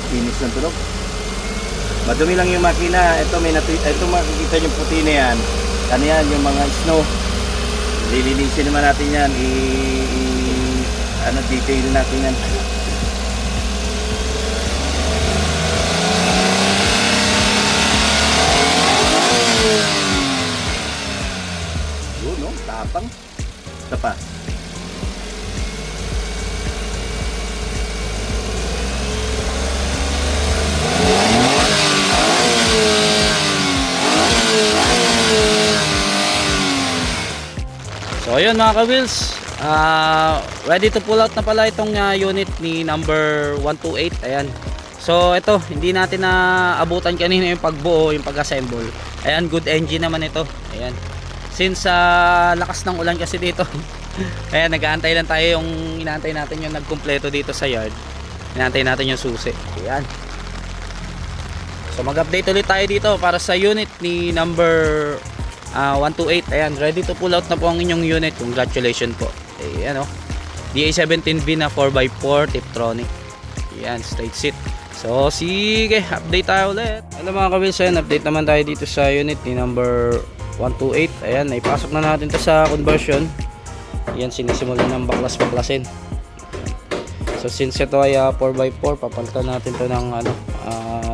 Finish ng tunog. Madumi lang yung makina. Ito makikita yung puti na yan. Ano yan, yung mga snow. Lilinisin naman natin yan. Detail natin yan. Yun, no? Tapang. Ito pa. So ayun mga ka-wheels, ready to pull out na pala itong unit ni number 128. Ayan. So ito, hindi natin na abutan kanina yung pagbuo, yung pag-assemble. Ayan, good engine naman ito. Ayan. Since lakas ng ulan kasi dito. Ayan, nag-aantay lang tayo, yung inaantay natin yung nagkumpleto dito sa yard. Inaantay natin yung susi. Ayan. So mag-update ulit tayo dito para sa unit ni number 128. Ayan, ready to pull out na po ang inyong unit. Congratulations po. Ayan, DA17B na 4x4 Tiptronic. Ayan, straight seat. So sige, update tayo ulit. Hello mga ka-wheels, ayan, update naman tayo dito sa unit ni number 128. Ayan, naipasok na natin to sa conversion. Ayan, sinisimulan ng baklas-baklasin. So since ito ay 4x4, papalitan natin to ng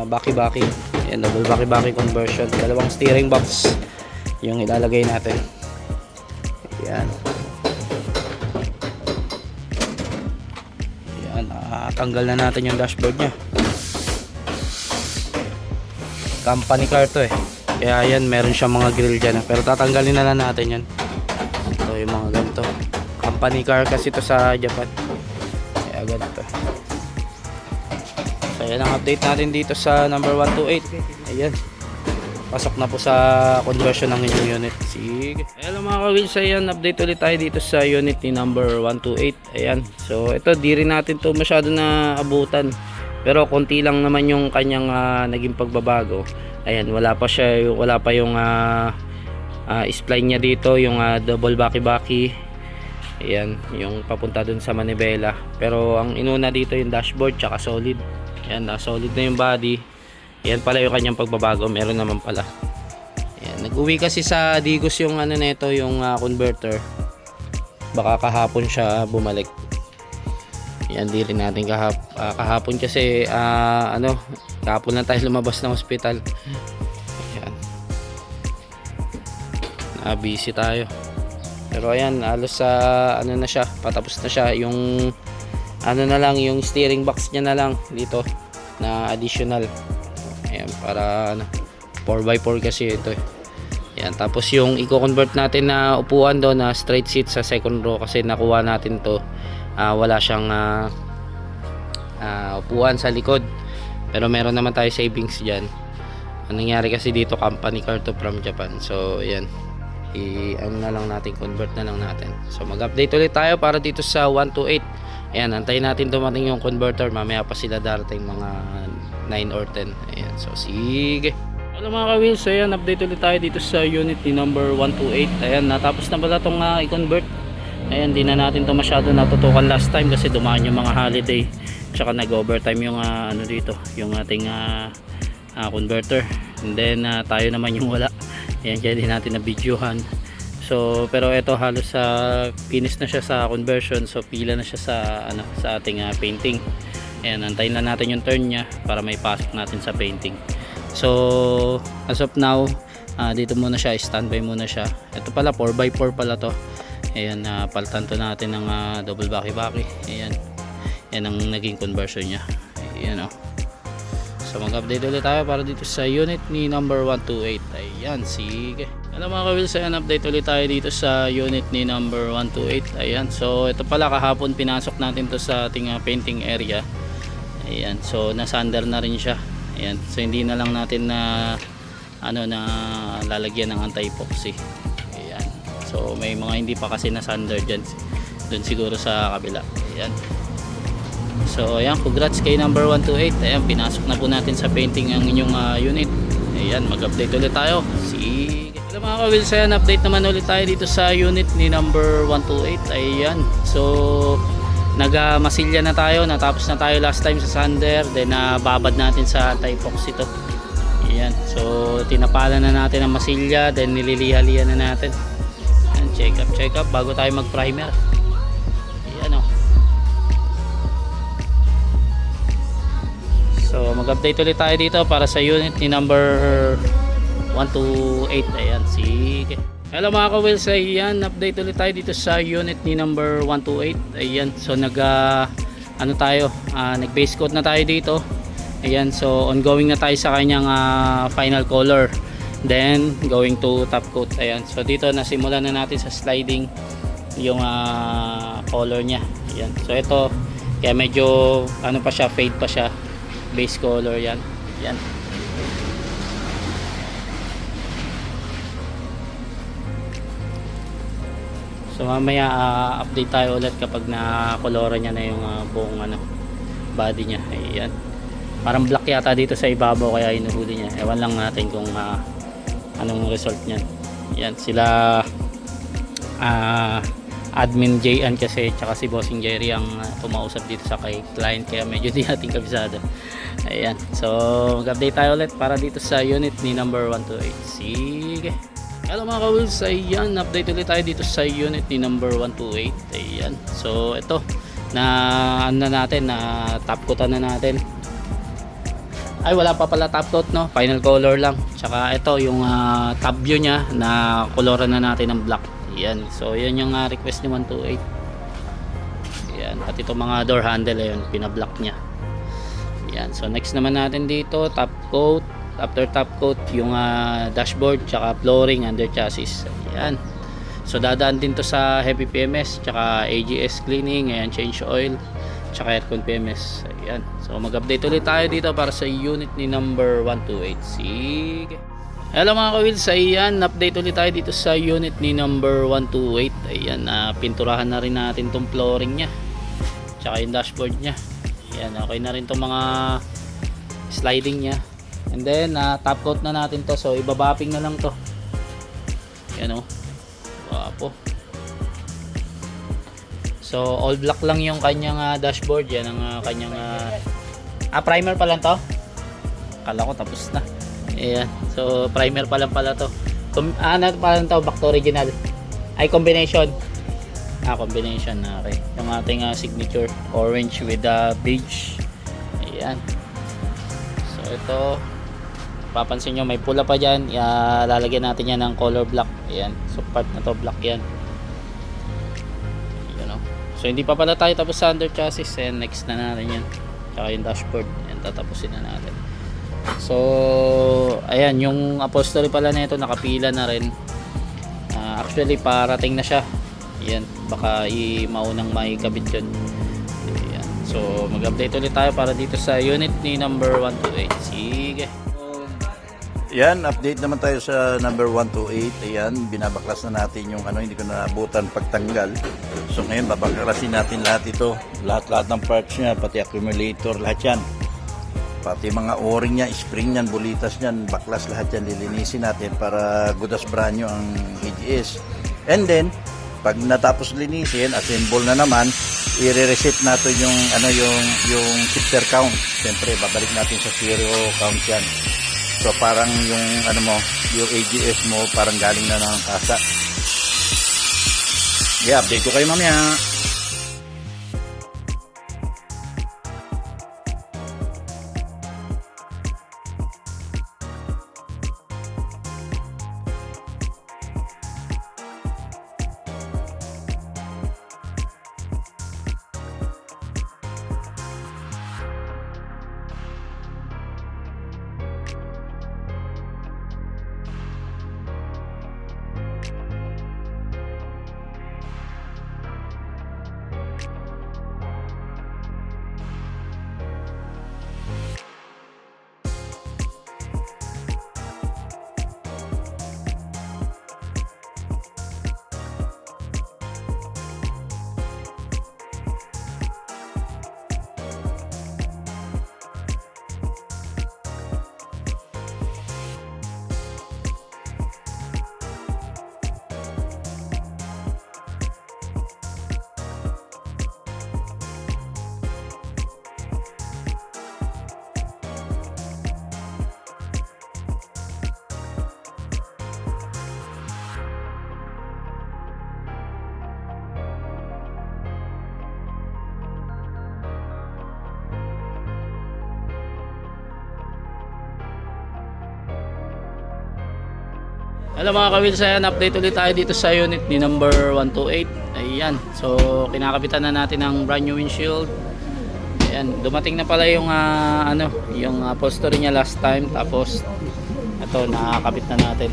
baki-baki. Ayan, double baki-baki conversion. Dalawang steering box yung ilalagay natin. Ayan. Ayan, tanggal na natin yung dashboard nya. Company car to kaya yan, meron siyang mga grill dyan, pero tatanggalin na lang natin yan. So yung mga ganito, company car kasi to sa Japan, kaya ganito. So yan ang update natin dito sa number 128. Ayan, pasok na po sa conversion ng inyong unit. Sige. Hello mga ka-wheels, ayan, update ulit tayo dito sa unit ni number 128. Ayan, so ito, di rin natin to masyado na abutan, pero konti lang naman yung kanyang naging pagbabago. Ayan, wala pa yung spline nya dito, yung double baki-baki. Ayan, yung papunta dun sa manibela. Pero ang inuna dito yung dashboard tsaka solid. Ayan, solid na yung body. Ayan pala yung kanyang pagbabago, meron naman pala. Ayan, nag-uwi kasi sa Digos yung nito, yung converter. Baka kahapon siya bumalik. Ayan, di rin natin kahapon kasi kahapon lang tayo lumabas ng hospital. Ayan, busy tayo. Pero ayan, halos na siya, patapos na siya. Yung na lang, yung steering box niya na lang dito na additional. Ayan, para 4x4 kasi ito Ayan, tapos yung i-convert natin na upuan doon na straight seat sa second row, kasi nakuha natin to, wala siyang upuan sa likod, pero meron naman tayo savings dyan. Ang nangyari kasi dito, company car to from Japan. So ayan, na lang natin, convert na lang natin. So mag-update ulit tayo para dito sa 128. Ayan, antayin natin dumating yung converter, mamaya pa sila darating mga 9 or 10. Ayan, so sige. Hello mga ka-wheels, ayan, update ulit tayo dito sa unit ni number 128. Ayan, natapos na pala itong i-convert. Ayan, di na natin ito masyado natutukan last time kasi dumaan yung mga holiday, tsaka nag-overtime yung dito, yung ating converter. And then tayo naman yung wala. Ayan, kaya di natin na-videohan. So, pero ito halos finish na siya sa conversion. So, pila na siya sa ating painting. Ayan, antayin lang natin yung turn nya para may pasok natin sa painting. So, as of now, dito muna siya, standby muna siya. Ito pala, 4x4 pala to. Ayan, palitan to natin ng double baki-baki. Ayan, yan ang naging conversion nya. Ayan, So mag-update ulit tayo para dito sa unit ni number 128. Ayan, sige. Hello mga ka-wheels, ayan, update ulit tayo dito sa unit ni number 128. Ayan, so ito pala, kahapon pinasok natin to sa ating painting area. Ayan, so nasander na rin siya. Ayan, so hindi na lang natin na lalagyan ng anti-epoxy. Ayan, so may mga hindi pa kasi nasander dyan, dun siguro sa kabila. Ayan, so ayan, congrats kay number 128. Ayan, pinasok na po natin sa painting ang inyong unit. Ayan, mag-update ulit tayo. Sige. Hello mga ka-wheels, ayan, update naman ulit tayo dito sa unit ni number 128. Ayan, so Nagmasilya na tayo, natapos na tayo last time sa sander, then babad natin sa anti-epoxy ito. Ayan, so tinapalan na natin ang masilya, then nililiha-liha na natin. Ayan, check up bago tayo mag primer. Ayan o. So mag-update ulit tayo dito para sa unit ni number 128. Ayan, sige. Hello mga ka-wheels, ayan, update ulit tayo dito sa unit ni number 128. Ayan, so nag base coat na tayo dito. Ayan, so ongoing na tayo sa kanyang final color, then going to top coat. Ayan, so dito nasimulan na natin sa sliding yung color nya. Ayan, so ito kaya medyo ano pa siya, fade pa siya, base color yan. Ayan. So mamaya update tayo ulit kapag na-colora niya na yung buong body niya. Ayan. Parang black yata dito sa ibabaw kaya inuhuli niya. Ewan lang natin kung anong result niyan. Ayan, sila admin JN kasi tsaka si Bossing Jerry ang tumausap dito sa kay client kaya medyo di natin kabisado. Ayan. So mag-update tayo ulit para dito sa unit ni number 128. Sige. Hello mga ka-wheels, ayan, update ulit tayo dito sa unit ni number 128. Ayan, so ito na top coatan na natin. Ay, wala pa pala top coat, no, final color lang. Tsaka ito yung top view nya na koloran na natin ng black. Ayan, so yan yung request ni 128. Ayan, at ito mga door handle, ayun, pinablock nya. Ayan, so next naman natin dito top coat. After top coat yung dashboard tsaka flooring under chassis. Ayan, so dadaan din to sa heavy PMS tsaka AGS cleaning, ayan, change oil tsaka aircon PMS. Ayan, so mag-update ulit tayo dito para sa unit ni number 128. Sige. Hello mga ka-wheels, ayan, update ulit tayo dito sa unit ni number 128. Ayan, pinturahan na rin natin tong flooring nya tsaka yung dashboard nya. Ayan, okay na rin tong mga sliding nya. And then top coat na natin to, so ibabapping na lang to. Yan o, wapo. So all black lang yung kanyang dashboard. Yan ang kanyang primer pa lang to. Akala ko tapos na. Ayan, so primer pa lang pala to. Ano pa lang to, back to original. Ay, combination. Combination, okay. Yung ating signature orange with beige. Ayan. So ito, papansin nyo may pula pa dyan, lalagyan natin yan ng color black. Ayan, so part na to black yan. Ayan, o. So hindi pa pala tayo tapos sa under chassis, and next na natin yan tsaka yung dashboard, ayan, tatapusin na natin. So ayan, yung upholstery pala na ito nakapila na rin. Actually parating na siya. Ayan, baka maunang maikabit yun. Ayan, so mag-update ulit tayo para dito sa unit ni number 128. Sige. Yan, update naman tayo sa number 128. Ayan, binabaklas na natin yung hindi ko naabutan pagtanggal. So ngayon, babaklasin natin lahat ito. Lahat ng parts niya, pati accumulator, lahat yan. Pati mga o-ring niya, spring niyan, bulitas niyan, baklas lahat yan, lilinisin natin para good as brand new ang AGS. And then, pag natapos linisin, assemble na naman, i-reset natin yung shifter count. Siyempre, babalik natin sa zero count yan. So parang yung yung AGS mo parang galing na ng kasa. Yeah, update ko kayo mamaya. Hello mga ka-wheels, ayan, update ulit tayo dito sa unit ni number 128. Ayan, so kinakabitan na natin ang brand new windshield. Ayan, dumating na pala yung yung upholstery niya last time, tapos ito nakakabit na natin.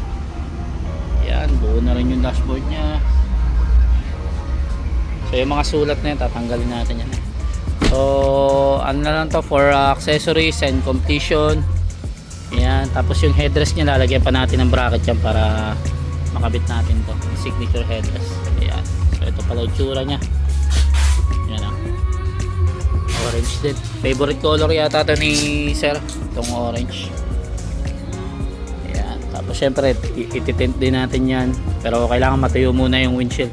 Ayan, buo na rin yung dashboard niya. So yung mga sulat na yun, tatanggalin natin yan. So ano na lang to for accessories and completion. Ayan, tapos yung headrest niya lalagyan pa natin ng bracket yan para makabit natin to, signature headrest. Ayan, so ito pala yung tsura nya. Ayan o, orange din, favorite color yata to ni sir, itong orange. Ayan, tapos syempre ititint din natin yan, pero kailangan matuyo muna yung windshield.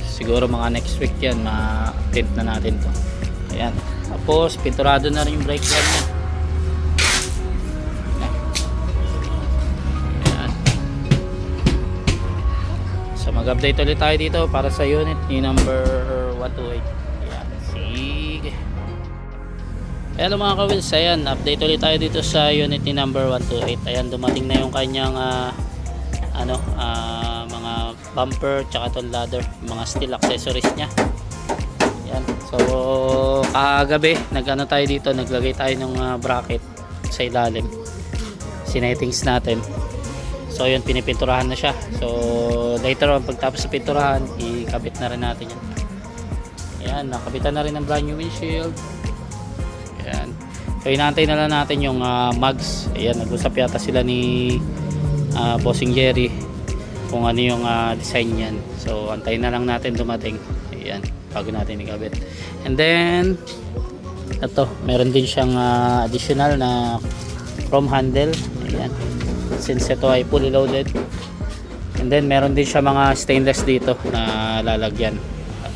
Siguro mga next week yan ma-tint na natin to. Ayan, tapos pinturado na rin yung brake pad nya. Mag-update ulit tayo dito para sa unit ni number 128. Ayan, sige. Ayan mga ka-wheels, ayan, update ulit tayo dito sa unit ni number 128. Ayan, dumating na yung kanyang mga bumper tsaka itong ladder, mga steel accessories nya. Ayan, so kagabi tayo dito, naglagay tayo ng bracket sa ilalim, sinettings natin. So yun, pinipinturahan na siya. So later on, pagtapos sa pinturahan, ikabit na rin natin yan. Ayan, nakabitan na rin ng brand new windshield. Ayan, so inaantay na lang natin yung mugs. Ayan, nag-usap yata sila ni Bossing Jerry kung ano yung design yan. So antayin na lang natin dumating. Ayan, bago natin ikabit. And then ito, meron din siyang additional na chrome handle. Ayan, since ito ay fully loaded. And then meron din siya mga stainless dito na lalagyan,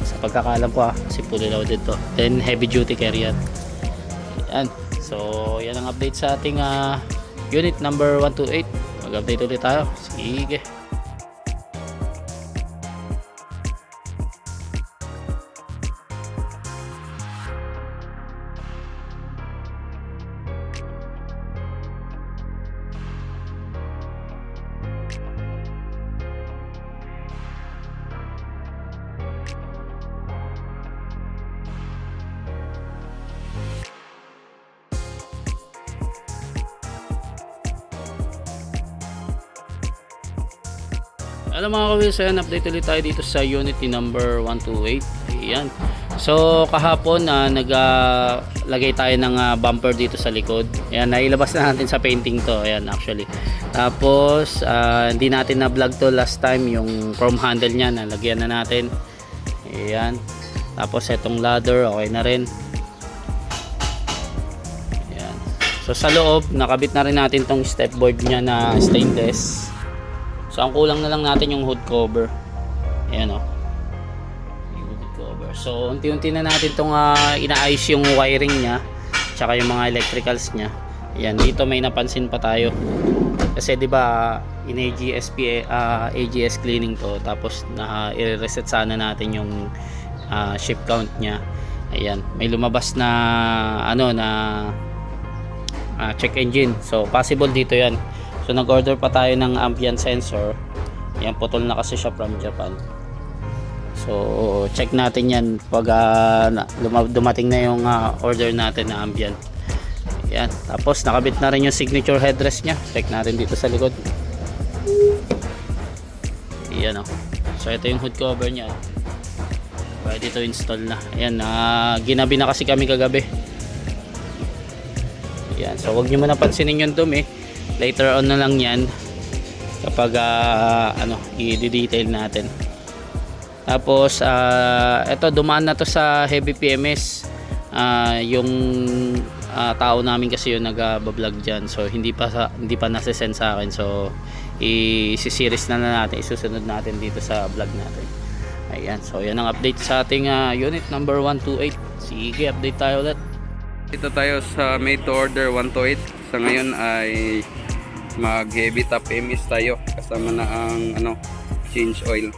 sa pagkakaalam ko kasi fully loaded to. Then heavy duty carrier. Yan, so yan ang update sa ating unit number 128. Mag-update ulit tayo, sige. Hello mga ka-wheels, ayan, update ulit tayo dito sa unit number 128. Ayan, so kahapon naglagay tayo ng bumper dito sa likod. Ayan, nailabas na natin sa painting to. Ayan, actually, tapos hindi natin na vlog to last time, yung chrome handle nya nalagyan na natin. Ayan, tapos itong ladder okay na rin. Ayan, so sa loob nakabit na rin natin tong stepboard nya na stainless. So ang kulang na lang natin yung hood cover. Ayan o, yung hood cover. So unti-unti na natin itong inaayos yung wiring nya tsaka yung mga electricals nya. Ayan, dito may napansin pa tayo kasi di ba in AGS cleaning to, tapos i-reset sana natin yung ship count nya. Ayan, may lumabas na check engine. So possible dito yan. So nag-order pa tayo ng ambient sensor. Yan, putol na kasi siya from Japan. So check natin yan pag dumating na yung order natin na ambient. Yan, tapos nakabit na rin yung signature headrest nya. Check natin dito sa likod. Yan o. So ito yung hood cover nya. Pwede ito install na. Ayan, ginabi na kasi kami kagabi. Yan, so huwag nyo muna pansinin yung dumi. Later on na lang yan kapag i-detail natin. Tapos ito, dumaan na to sa heavy PMS. Yung tao namin kasi yung nag-vlog dyan, so hindi pa nasisend sa akin. So i-series na natin, isusunod natin dito sa vlog natin. Ayan, so yan ang update sa ating unit number 128. Sige, update tayo ulit. Dito tayo sa made to order 128. Sa ngayon ay mag heavy top PMS tayo, kasama na ang change oil.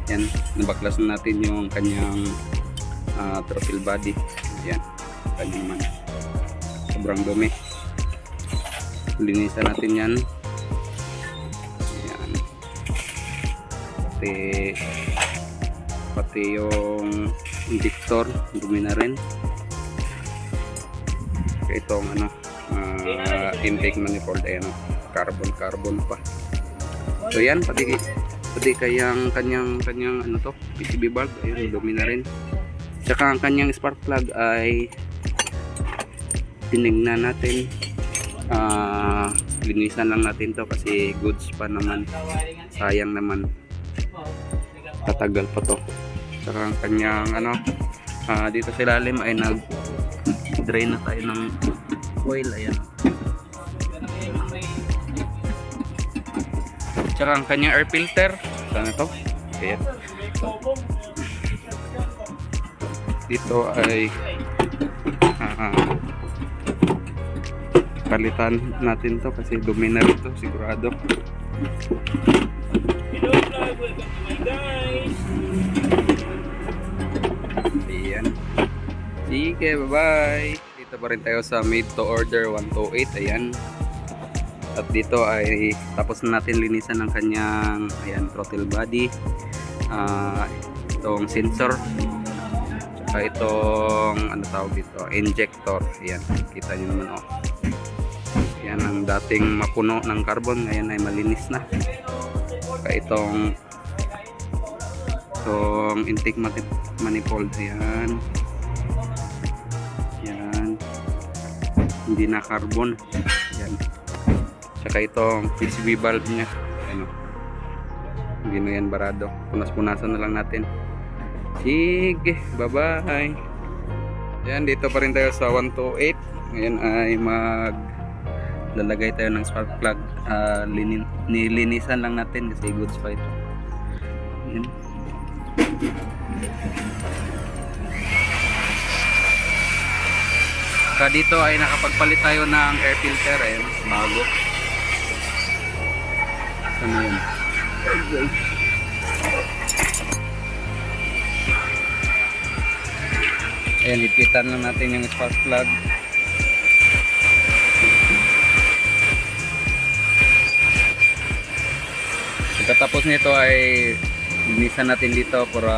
Yan, nabaklas na natin yung kanyang throttle body. Yan, kanyang man sobrang dumi, linisan natin yan. pati yung injector dumi na rin. Itong intake manifold, ayan, carbon pa. So yan, pati kayang kanyang ano to, PCB bulb, ayun, dumi na rin. Tsaka ang kanyang spark plug ay tinignan natin, linisan lang natin to kasi goods pa naman, sayang naman, tatagal pa to. Tsaka ang kanyang dito sa ilalim ay nag-drain na tayo ng oil, ayan. Tsaka ang kanyang air filter, saan to? Ayan. Dito ay palitan natin to kasi dumi na rin to, sigurado. Ayan. Sige, bye-bye. Dito pa rin tayo sa made to order 128. Ayan. At dito ay tapos na natin linisan ng kanyang, ayan, throttle body, itong sensor, tsaka itong tawag dito, injector. Ayan, kita nyo naman, oh. Yan ang dating mapuno ng carbon, ngayon ay malinis na. Tsaka itong intake manifold, ayan. Yan, hindi na carbon. Yan. Tsaka itong PCB bulb nya, ano, hindi na yan barado, punas-punasan na lang natin. Sige, bye-bye. Yan, dito pa rin tayo sa 128. Ngayon ay lalagay tayo ng spark plug. Nilinisan lang natin kasi goods pa ito. Yan. Saka dito ay nakapagpalit tayo ng air filter, ayan, bago. Ano yun? Ayan, ipitan lang natin yung spark plug. Pagkatapos nito ay linisan natin dito para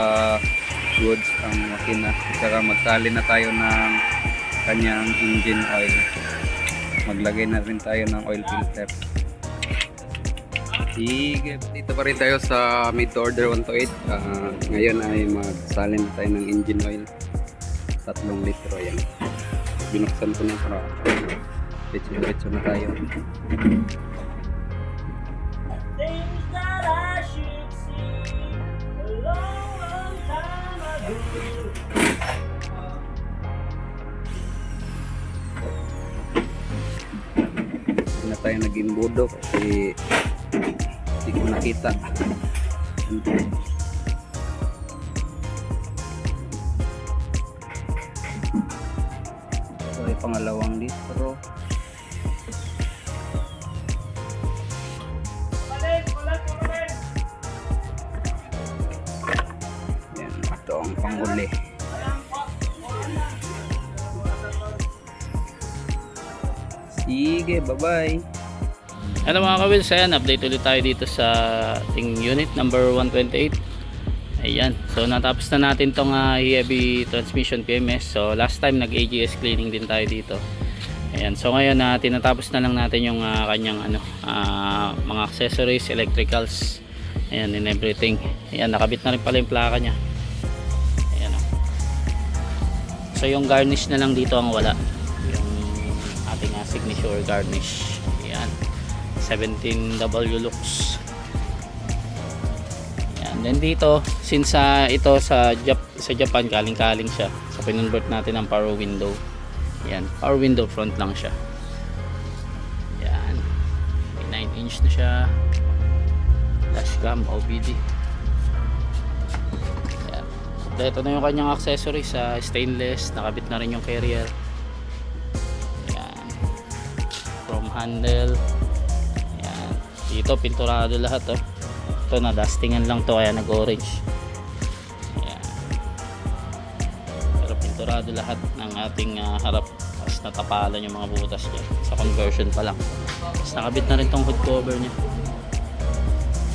goods ang makina. Saka magtali na tayo ng kanyang engine oil. Maglagay na rin tayo ng oil filter. Sige, dito pa rin tayo sa made to order 128. Ngayon ay magsalin na tayo ng engine oil, 3 litro. Yan, binuksan ko na para diretso na tayo. Hindi na tayo nag-imbudo kasi hindi ko nakita. So, ay pangalawang litro. Yan, ito ang panghuli. Sige, bye-bye. Ano mga ka-wheels, ayan, update ulit tayo dito sa ating unit number 128. Ayan, so natapos na natin tong heavy transmission PMS. So last time nag AGS cleaning din tayo dito. Ayan, so ngayon tinatapos na lang natin yung kanyang mga accessories, electricals, ayan, and everything. Ayan, nakabit na rin pala yung plaka nya. Ayan, so yung garnish na lang dito ang wala, yung ating signature garnish. Ayan, 17W looks. Ayan, then dito since ito sa Japan kaling-kaling siya, so pinonvert natin ng power window. Ayan, power window front lang siya. Ayan, may 9-inch na siya, dashcam, OBD. Ayan, ito na yung kanyang accessories sa stainless, nakabit na rin yung carrier. Ayan, chrome handle. Ayan, dito pinturado lahat, oh. Ito na dustingan lang to kaya nag-orange. Ayan, pero pinturado lahat ng ating harap, tapos natapalan yung mga butas dyan sa conversion pa lang. Tapos nakabit na rin tong hood cover nya.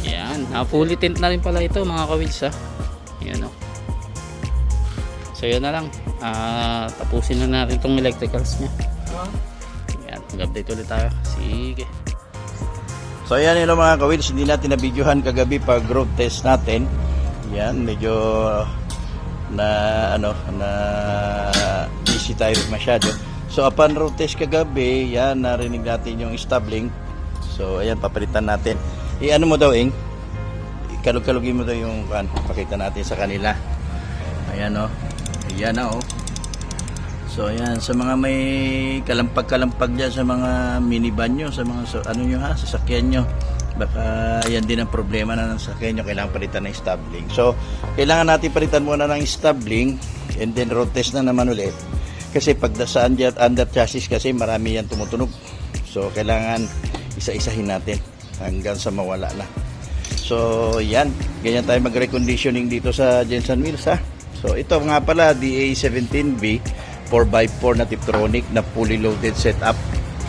Ayan, Ayan, fully tint na rin pala ito mga kawils ha. Ayan o. So yun na lang. Tapusin na natin itong electricals niya. Ayan, mag-update ulit tayo. Sige. So ayan yun mga kawils, hindi natin na-videohan kagabi pag road test natin. Yan, medyo na busy tayo masyado. So upon road test kagabi, yan, narinig natin yung stabling. So ayan, papalitan natin. Ano mo daw, Ing? Kalug-kalugin mo daw yung pakita natin sa kanila. Ayan o. Ayan na o. So ayan, sa mga may kalampag-kalampag dyan sa mga minivan nyo, sa mga sasakyan nyo, baka yan din ang problema na ng sasakyan nyo, kailangan palitan ng stabling. So kailangan natin palitan muna ng stabling and then road test na naman ulit. Kasi pag saan dyan under chassis kasi marami yan tumutunog. So kailangan isa-isahin natin hanggang sa mawala na. So yan, ganyan tayo mag-reconditioning dito sa Jensen Wheels ha. So ito nga pala DA17B 4x4 na Tiptronic na fully loaded setup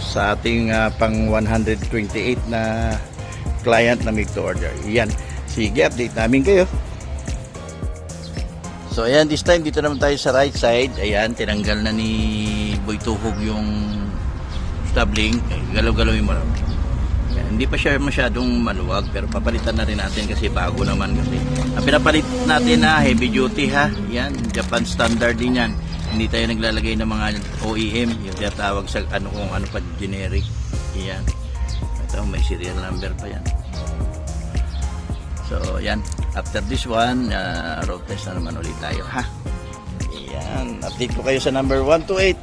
sa ating pang 128 na client na make to order. Yan, sige, update namin kayo. So ayan, this time dito naman tayo sa right side. Ayan, tinanggal na ni Boy Tuhog yung stabling. Galaw-galawin mo lang. Hindi pa siya masyadong maluwag pero papalitan na rin natin kasi bago naman kasi. Ang pinapalit natin na heavy duty ha. Yan, Japan standard din yan. Hindi tayo naglalagay ng mga OEM, yung tinatawag sa kung ano pa generic. Yan. Ito may serial number pa yan. So yan, after this one, road test na naman ulit tayo ha. Yan, update ko kayo sa number 128.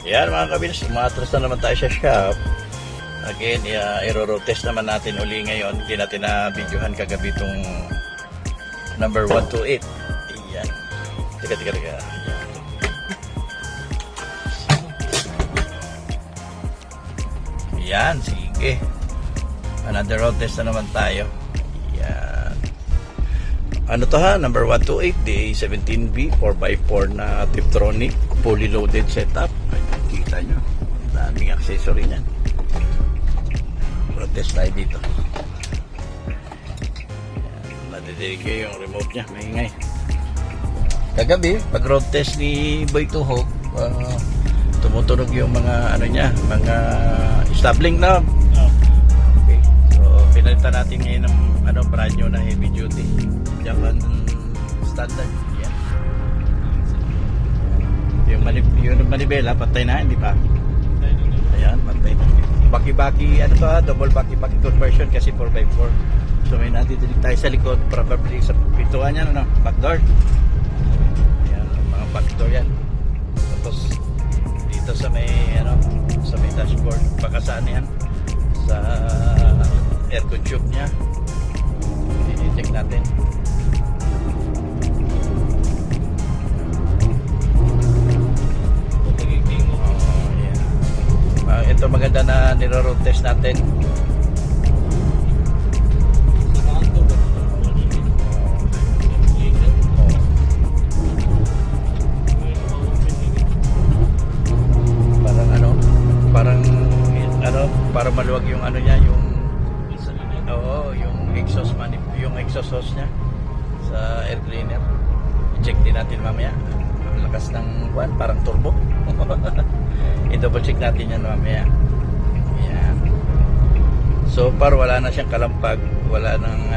Yan mga kabils, umatras na naman tayo sa shop. Again, i-road test naman natin uli ngayon. Hindi natin na videohan kagabi itong number 128. Yan. Teka. Yan, sige. Another road test na naman tayo. Yan. Ano to ha? Number 128, DA17B 4x4 na Tiptronic fully loaded setup. Ay, kita nyo. Daming accessory niyan. Road test tayo dito. Madidinig kayo yung remote niya. Maingay. Kagabi, pag road test ni Boy Tuhog, tumutunog yung mga mga stabling na. Okay. So, pinalitan natin ngayon ng brand new na heavy duty. Japan standard. Yan. Yung manibela, patay na, hindi pa? Ayan, patay na. Baki-baki, double baki-baki conversion kasi 4x4. So, may natidinig tayo sa likod, probably sa pintuan yan, backdoor. Backdoor yan. Tapos dito sa may dashboard, baka saan yan sa aircon tube nya, i-check natin. Ito maganda na niro-road test natin. Para maluwag yung yung exhaust hose niya sa air cleaner. I-check din natin mamaya. Ang lakas ng parang turbo. I-double check natin yan mamaya. Yan. So far wala na siyang kalampag, wala nang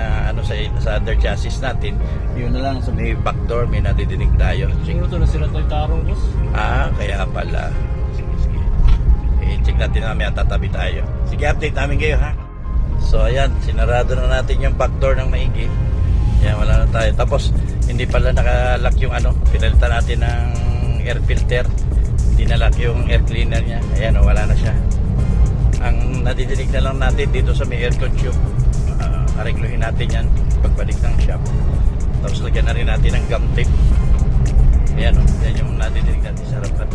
sa other chassis natin. Yun na lang sa may backdoor, may nadidinig tayo. Siguro to na sila tayo tarong, boss. Kaya pala. I-check natin namin at tatabi tayo. Sige, update namin kayo ha. So ayan, sinarado na natin yung back door ng maigi. Yan, wala na tayo. Tapos hindi pala nakalock yung pinalitan natin ng air filter. Hindi na-lock yung air cleaner niya. Ayan, wala na siya. Ang nadidinig na lang natin dito sa may aircon tube. Aregluhin natin yan pagbalik ng shop. Tapos lagyan na rin natin ng gum tape. Ayan, yan yung nadidinig natin sa harapan.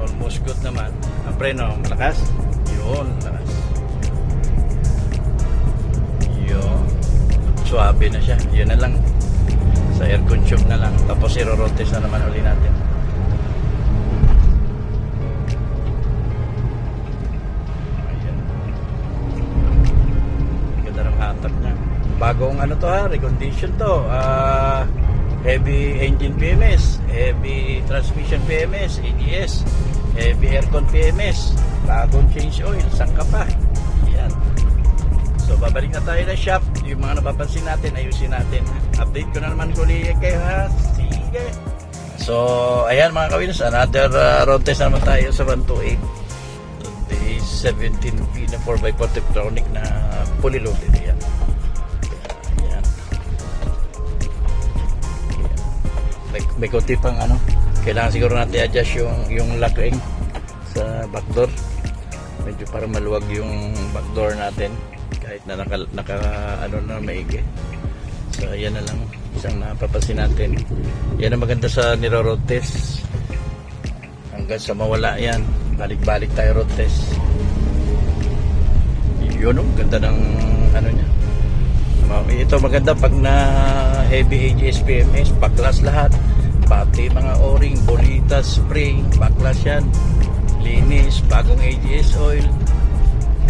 Almost good naman. Ang preno, malakas. Yun, malakas. Yun. Suabe na siya. Yun na lang. Sa aircon tube na lang. Tapos i-rotate na naman uli natin. Ayan. bagong ano to ha, recondition to. Heavy engine PMS, heavy transmission PMS, AGS, heavy aircon PMS, bagong change oil, sangka pa. Yan. So babalik na tayo ng shop. Yung mga napapansin natin, ayusin natin. Update ko na naman ulit kayo ha. Sige. So ayan mga kawinas, another road test naman tayo sa 128. Today 17B na 4x4 Tiptronic na fully loaded. Yan. Yan. May konti pang ano, kailangan siguro natin adjust yung lock ring sa backdoor. Medyo para maluwag yung backdoor natin kahit na naka ano na maigi. So yan na lang isang napapansin natin. Yan ang maganda sa niro-road test. Hanggang sa mawala yan, balik-balik tayo road test. Yun oh, ganda ng ano niya. Ito maganda pag na heavy AGS PMS, baklas lahat. Pati mga o-ring, bolita, spring, baklas yan. Linis, bagong AGS oil.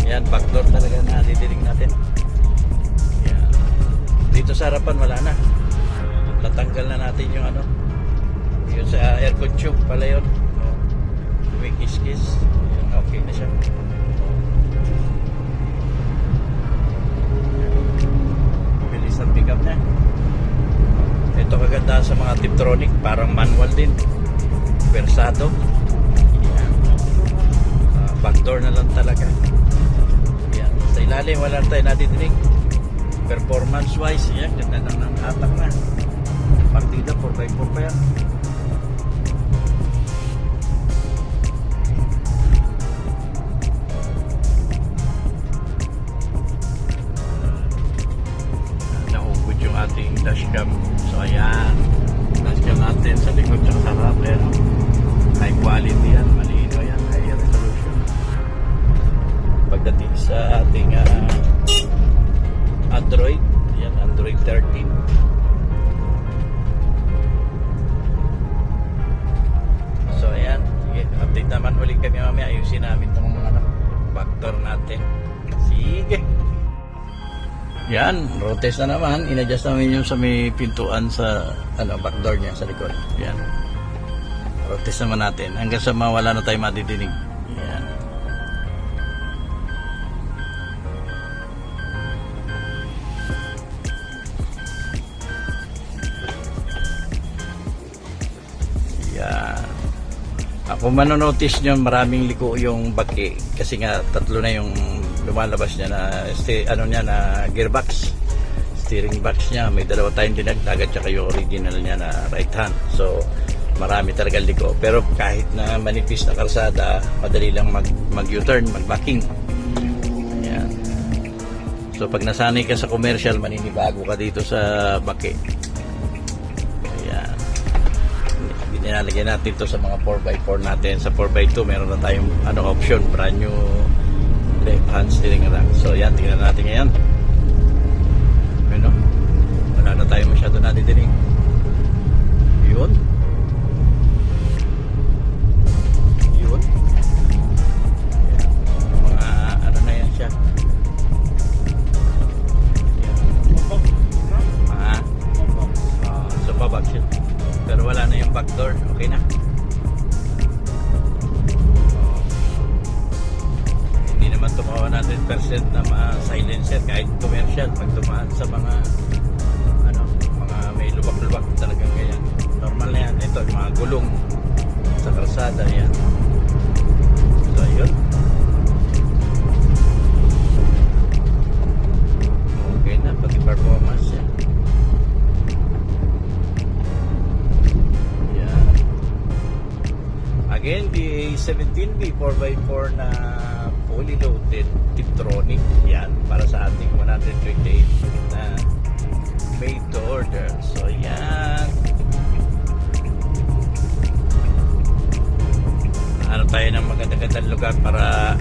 Yan, backdoor talaga na didinig natin. Yan. Dito sa harapan wala na. Natanggal na natin yung ano. Yung sa aircon tube pala yun. Kumikis-kis. Okay na siya. Bilis ang pick up niya. Ito kaganda sa mga Tiptronic, parang manual din. Versado. Yan. Backdoor na lang talaga. Yan. Sa ilalim wala tayo natidinig. Performance wise, yan, ganda lang ng hatak na. Partida 4x4 pa yan. Naugod yung ating dashcam. So ayan, dashcam natin sa likod at sa harap. High quality yan, malino yan, high resolution. Pagdating sa ating Android, yan, Android 13. So ayan, sige, update naman ulit kami mamaya. Ayusin namin itong mga backdoor natin. Sige. Yan, road test na naman. In-adjust namin yung sa may pintuan sa backdoor niya sa likod. Yan. Road test naman natin hanggang sa mawala na tayo madidinig. Yan. Yan. Kung manonotice nyo, maraming liko yung baki kasi nga tatlo na yung lumalabas niya na na gearbox, steering box niya. May dalawa tayong dinagdag at saka yung original niya na right hand. So marami talaga liko. Pero kahit na manipis na karsada, madali lang mag U-turn, mag-backing. Ayan. So pag nasanay ka sa commercial, maninibago ka dito sa baki. Ayan. Nilalagyan natin to sa mga 4x4 natin. Sa 4x2 meron na tayong option, brand new left hand steering rack. So yan, tingnan natin ngayon. Ano? Wala na tayo masyado nadidinig. Yun. Yun. Yan. Mga ano na yan siya. Yan. So pabag siya. Pero wala na yung backdoor. Okay na. Tumawa na 100% na silencer kahit commercial pag tumaan sa mga mga may lubak-lubak talagang ganyan. Normal na yan. Ito mga gulong sa kalsada yan. So yun. Okay na pati performance yan. Yan. Again, BA17B 4x4 na fully loaded Tiptronic. Yan, para sa ating 128 na made to order. So yan, ano tayo ng maganda-gandang lugar para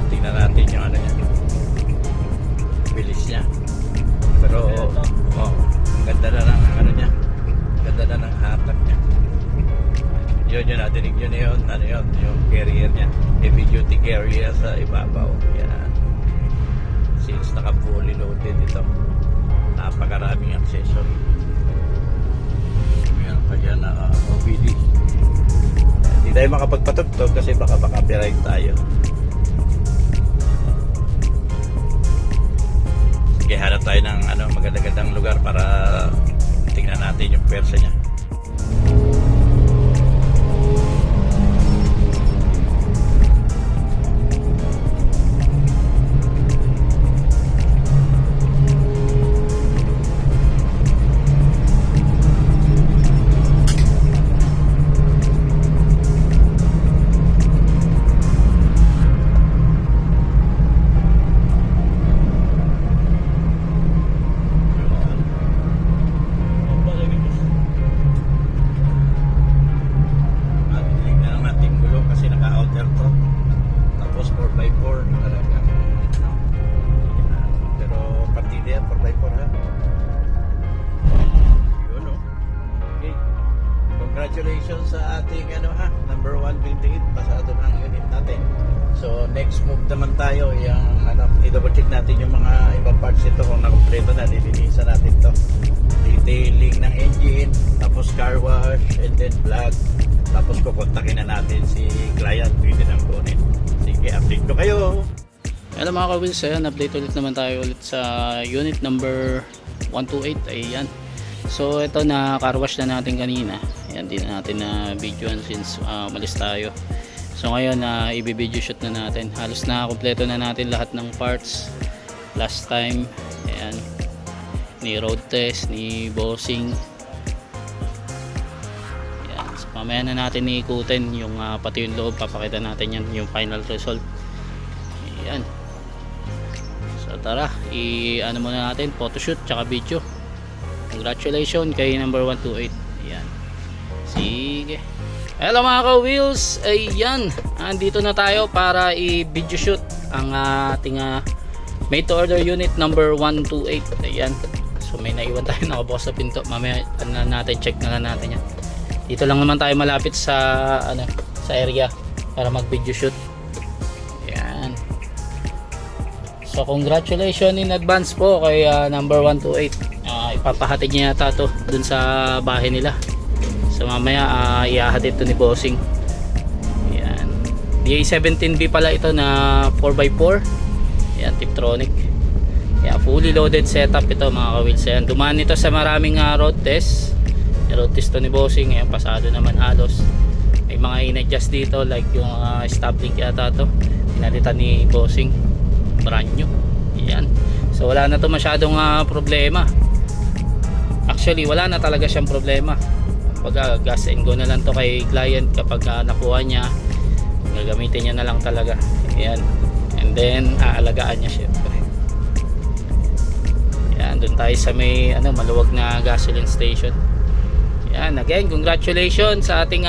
tingnan natin yung ano niya, bilis niya. Pero ang ganda na ng ano niya, ganda na ng hatak niya. Yun nadinig yun, yung carrier niya, heavy duty carrier sa ibabaw. Yan. Since naka fully loaded ito, Napakaraming accessory. Meron pa dyan na OBD. Hindi tayo makapagpatugtog kasi baka copyright tayo. Sige, hanap tayo ng magandang lugar para tingnan natin yung pwersa niya. Congratulations sa ating number 128 pasado na ang unit natin. So next move naman tayo yung i-double check natin yung mga ibang parts nito kung nakompleto na, lilinisan natin to. Detailing ng engine, tapos car wash, and then vlog. Tapos kukontakin na natin si client, pwede nang kunin. Sige, update ko kayo. Hello mga ka-wheels, ayan, update ulit naman tayo ulit sa unit number 128. Ayan. So ito na car wash na natin kanina. Ayan, di na natin na videoan since malis tayo. So ngayon i-video shoot na natin. Halos na kompleto na natin lahat ng parts. Last time, ayan, ni road test, ni bossing. Ayan, so mamaya na natin iikutin yung pati yung loob, papakita natin yan, yung final result. Ayan. So tara, i-ano muna natin, photoshoot tsaka video. Congratulations kay number 128. Ayan. Sige. Hello mga ka-wheels. Ayan. Andito na tayo para i-video shoot ang ating made to order unit number 128. Ayan. So may naiwan tayo nakabukas sa pinto. Mamaya natin, check na lang natin yan. Dito lang naman tayo malapit sa sa area para mag-video shoot. Ayan. So congratulations in advance po kay number 128. Ipapahatid niya yata to dun sa bahay nila. So mamaya iahatid to ni bossing. Ayan. DA17B pala ito na 4x4. Ayan, Tiptronic. Ayan, fully loaded setup ito mga ka-wheels. Ayan, dumaan ito sa maraming road test. Road test to ni bossing. Ayan, pasado naman halos. May mga in-adjust dito like yung stop link yata to. Pinalitan ni bossing. Brand new. Ayan. So wala na to masyadong problema. Actually wala na talaga siyang problema. Pag gas and go na lang to kay client kapag nakuha niya, gagamitin niya na lang talaga. Ayan. And then aalagaan niya syempre. Ayan, doon tayo sa may maluwag na gasoline station. Ayan, again congratulations sa ating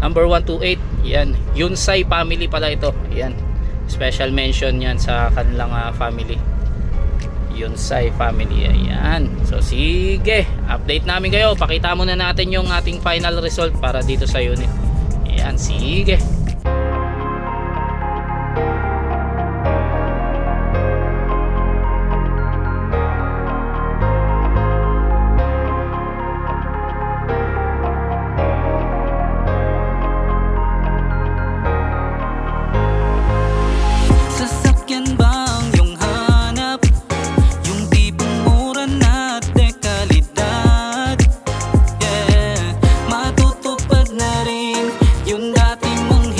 number 128. Ayan, Yunsay family pala ito. Ayan, special mention yan sa kanilang family. Yunsay family. Ayan. So sige, update namin kayo. Pakita muna natin yung ating final result para dito sa unit. Ayan, sige. Sasakyan ba ang iyong hanap? Yung tipong mura na dekalidad. Yeah, matutupad na rin yung dati mong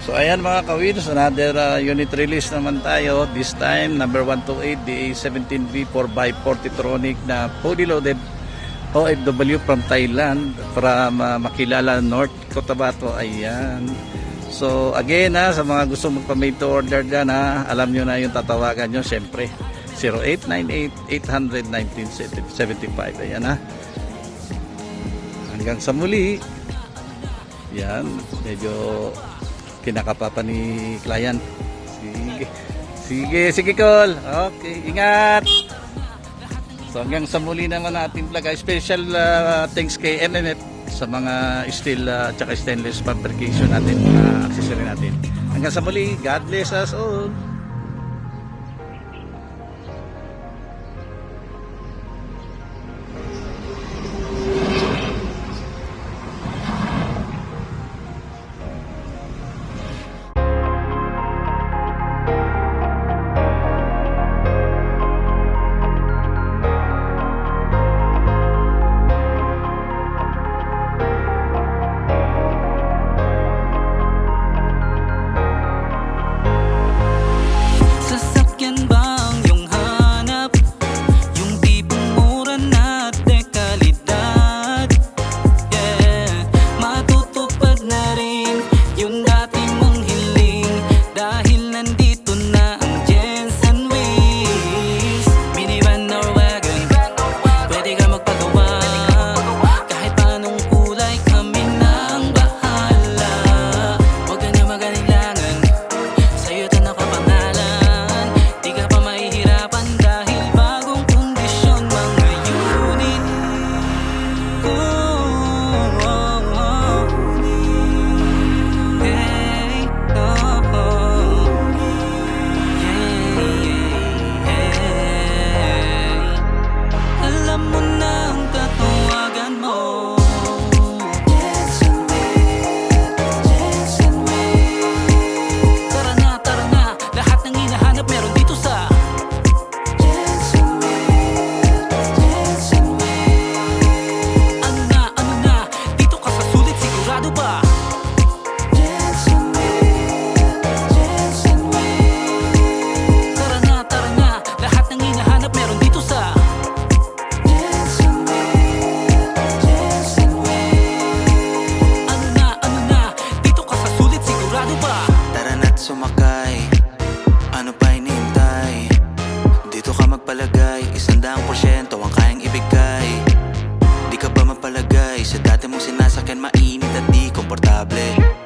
So ayan mga kawins, another unit release naman tayo. This time number 128 DA17V 4x4 Titronic na fully loaded OFW from Thailand, from Makilala North Cotabato. Ayan. So again sa mga gusto magpa-made to order dyan alam nyo na yung tatawagan nyo, syempre 0898-800-1975. Ayan hanggang sa muli. Yan, medyo kinakapapa ni client. Sige Col. Okay, ingat. So hanggang sa muli naman natin vlog. Special thanks kay MMF sa mga steel at stainless fabrication natin, mga accessory natin. Hanggang sa muli, God bless us all.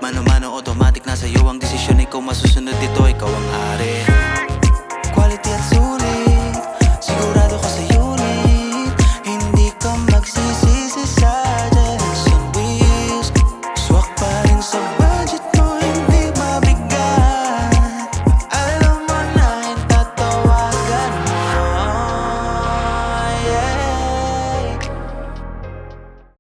Mano-mano automatic nasa iyo ang desisyon, ikaw masusunod dito